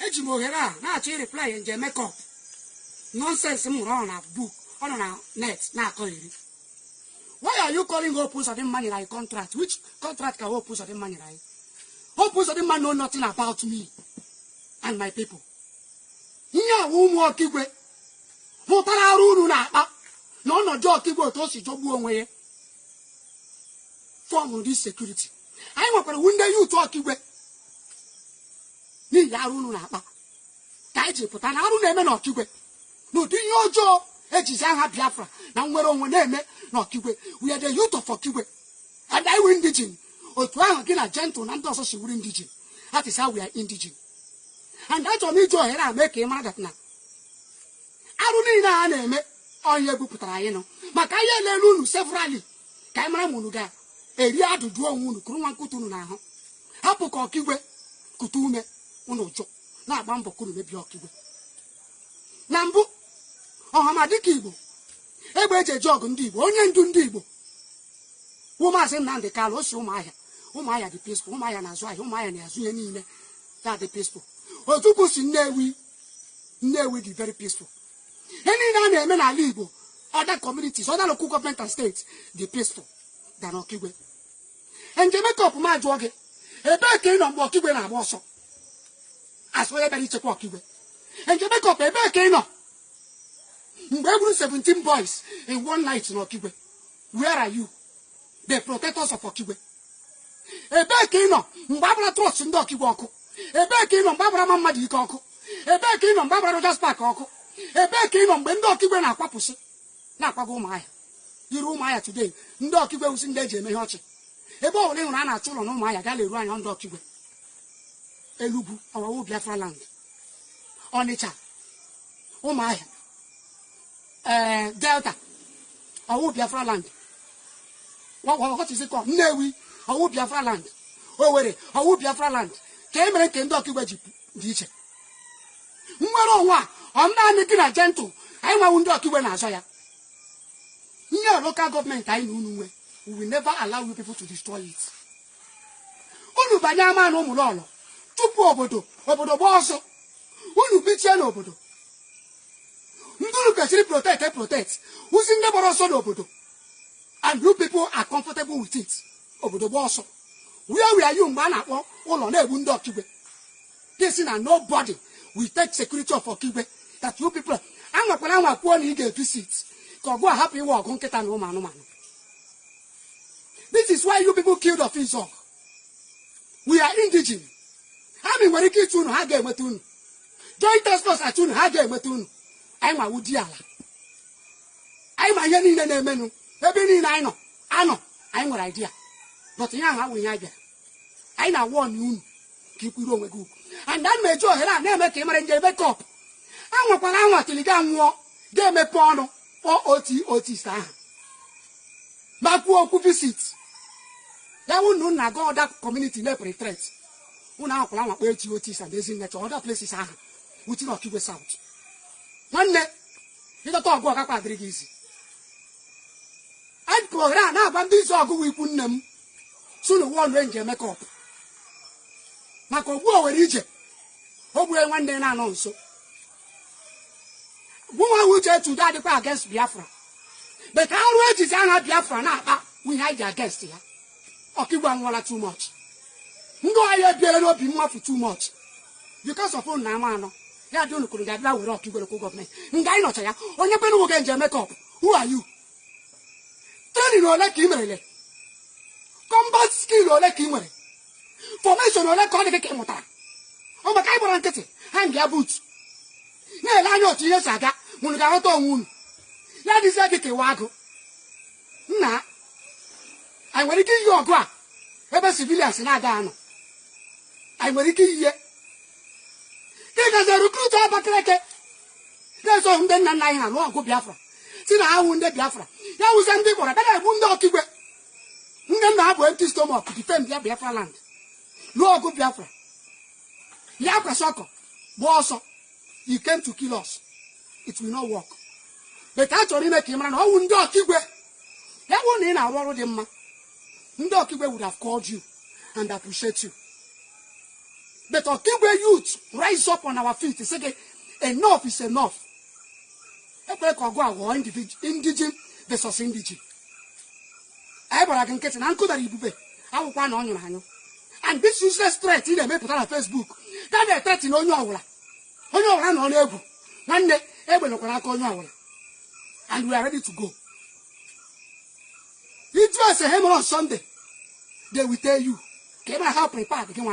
Ejimohera, now she reply and je make up. Nonsense on a book, on a net, now call it. Why are you calling Opus of the money like contract? Which contract can Opus of the money like? Opus of the man know nothing about me and my people. Here, whom walk away. Motara Ruru na no joke go to see job away. Form this security. I want to window you talk away. Ni Yarunu na Kaiji put an Arun no kiwe. No, do your job. Ejizanga Biafra. Now we're on name, not kiwe. We are the youth of Kiwe. And I will indigene. Or to again a gentle and also she will indigene. That is how we are indigene. And that's on each other I make him that now. I don't need a name on your book. Makaya Lelu severally. Camera Munuga. A real to draw Munu, Kuruman Kutuna. Hapo Kiwe, Kutume, Unojo. Now Bambo couldn't be your Kiwe. Nambu. Oh, Hamadikibo. Ebe jog ndibo, onye ndu ndibo. Uma se nande Carlos Umaya. Umaya the peaceful, Umaya na Zwa, Umaya na Zuye niile. That the peaceful. Otuku si Newi the very peaceful. Any name in Ala Igbo, other communities, other local government and states, the peaceful than Okiwe. And they make up my drug. A back in on Okiwe na Boso. As well as Okiwe. And they make up a back in on 17 boys in one night in Okiwe. Where are you? The protectors of Okiwe. A back in on Babra Trust in Dokiwako. A back in on Babra Mamadi Koko. A back in on Babra Rojas Pakoko. A back in on Bendokiwe na Papusi. Na Pago Maya. You room Maya today. Ndokiwe was in Deje Mehochi. A boy in Rana Chulo no Maya Galley run on Dokiwe. Elubu, our Biafra land. Onicha. Oh Maya. Delta. Our Biafra land. What is it called? Newi. Our Biafra land. Oh, wait. Our Biafra land. Came and came Dokiwe Diche. Mwaronwa. I'm not making a gentle. I want Dokiwe Nazaya. Here, local government, I know. We will never allow you people to destroy it. Unu banyama no mulolo. Tupu obodo boso. Unu biche no obodo. Ndulu kachiri protect. Who's in the boroso no obodo. And you people are comfortable with it. Obodo boso. Where are you, man? All na ebundo Kiwe. This is nobody will take security of Kiwe. That you people. I'm not going to go and get visit. Because go happy walk on Keta no man. This is why you people killed of his own. We are indigene. I mean, when you kill Tunu, I get Matun. Joint task force at Tunu, I get Matun. I'm a Wudiala. I'm a Yanin and a menu. Maybe I know. I'm an idea. But young, how we have. I now warn you. Keep you on a group. And that made your head never came and gave back up. I'm a Panama till he got war. Gave me porno. Or OT star. Baku visit. That will not go that community never retreat. Una plan where OTs and there's in other places are. Which not keep us out. One day, you don't talk about Padrigis. I'd go around now, but these are good we put them. Soon one ranger make up. Mako go over Egypt. Hope one day now also. Woman will try to die against Biafra. But how is Biafra now? We hide against here. Okiwan wala too much. Ngo aye biere no bi mu afu too much. Because of on na no. Ya do no kuru ga bla we rock local government. Ngai no cha ya. Onye pe no wo ga nje make up. Who are you? Training no like imere. Combat skill no like imere. Formation no like ko de ke mota. O ba kai boran kete. Hang ya boot. Na la nyo ti yesaga. Munu ga to nwunu. Ya di se ke wago. Na I want to give you a gra. Ever civilians in Agano. I want to give you. There's a recruiter Bakreke. There's a hundred and nine and one go Biafra. See now, I wounded Biafra. There was something for a better wound of Kiwe. Then I have empty stomach to defend their Biafra land. No go Biafra. Yaka Soko. Bosso. You came to kill us. It will not work. But actually make him run. I wouldn't do Kiwe. That one in our world, Ndokiwe would have called you and appreciate you. But Okigwe youth rise up on our feet and say, enough is enough. Indigene versus indigene. I can get an uncle that you be. I will find on your hand. And this useless threat in the put on Facebook. That they threaten on your aula. On your hand on Ebu. One day, Ebu will call on your. And we are ready to go. It was a hammer on Sunday. They will tell you. Came I help prepare the game.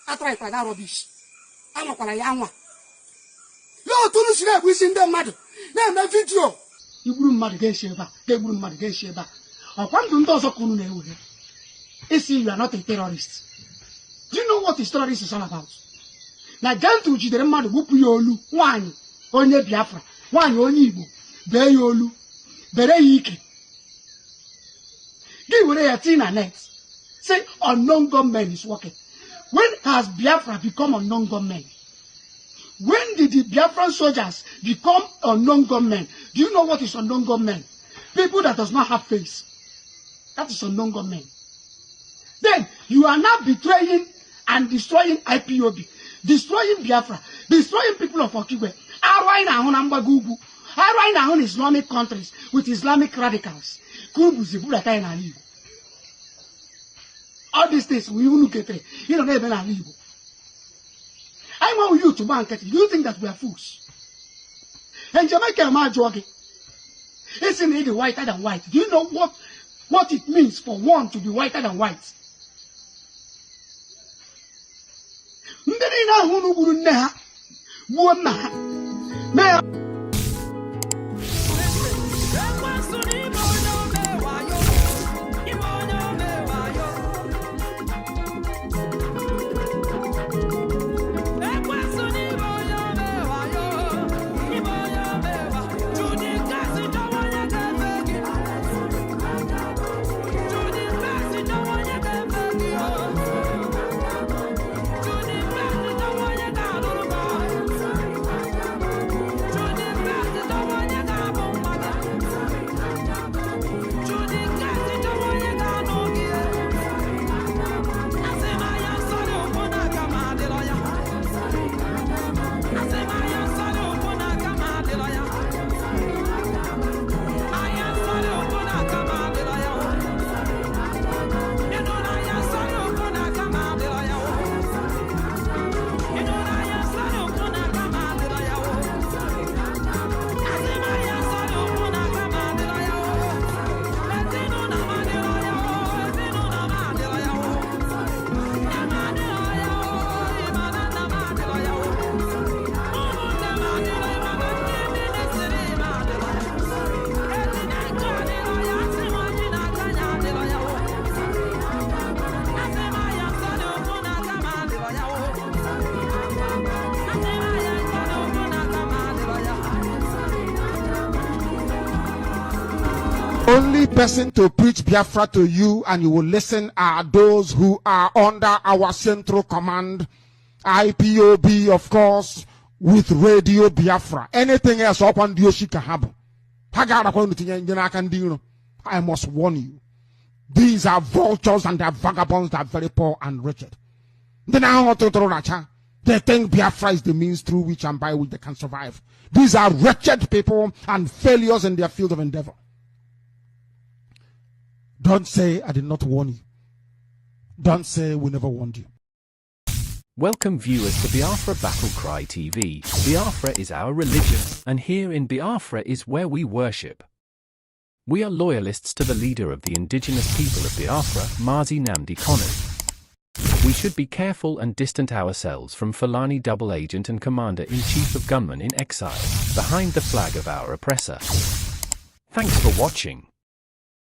I try for that rubbish. I'm not a young one. No, to lose wishing them mad. Then the video. You wouldn't mad against Sheba. They wouldn't mad against Sheba. Or one to those of Kunu. It's you are not a terrorist. Do you know what this terrorist is all about? Now, Gan to the mad whoop yolu, one, only Biafra, one only Igbo, Beyolu, Bereiki. Give away a thing and net. Say unknown government is working. When has Biafra become unknown government? When did the Biafran soldiers become unknown government? Do you know what is unknown government? People that does not have face. That is unknown government. Then you are now betraying and destroying IPOB, destroying Biafra, destroying people of Okigwe. Arwai Islamic countries with Islamic radicals. All these things we will look at it. You don't even have evil. I want you to bank it. You think that we are fools? And Jamaica am jogging. Isn't it whiter than white? Do you know what it means for one to be whiter than white? Only person to preach Biafra to you and you will listen are those who are under our central command, IPOB, of course, with Radio Biafra. Anything else up on Dioshika I must warn you. These are vultures and they are vagabonds that are very poor and wretched. They think Biafra is the means through which and by which they can survive. These are wretched people and failures in their field of endeavor. Don't say I did not warn you. Don't say we never warned you. Welcome viewers to Biafra Battle Cry TV. Biafra is our religion, and here in Biafra is where we worship. We are loyalists to the leader of the indigenous people of Biafra, Mazi Nnamdi Kanu. We should be careful and distant ourselves from Fulani double agent and commander-in-chief of gunmen in exile, behind the flag of our oppressor. Thanks for watching.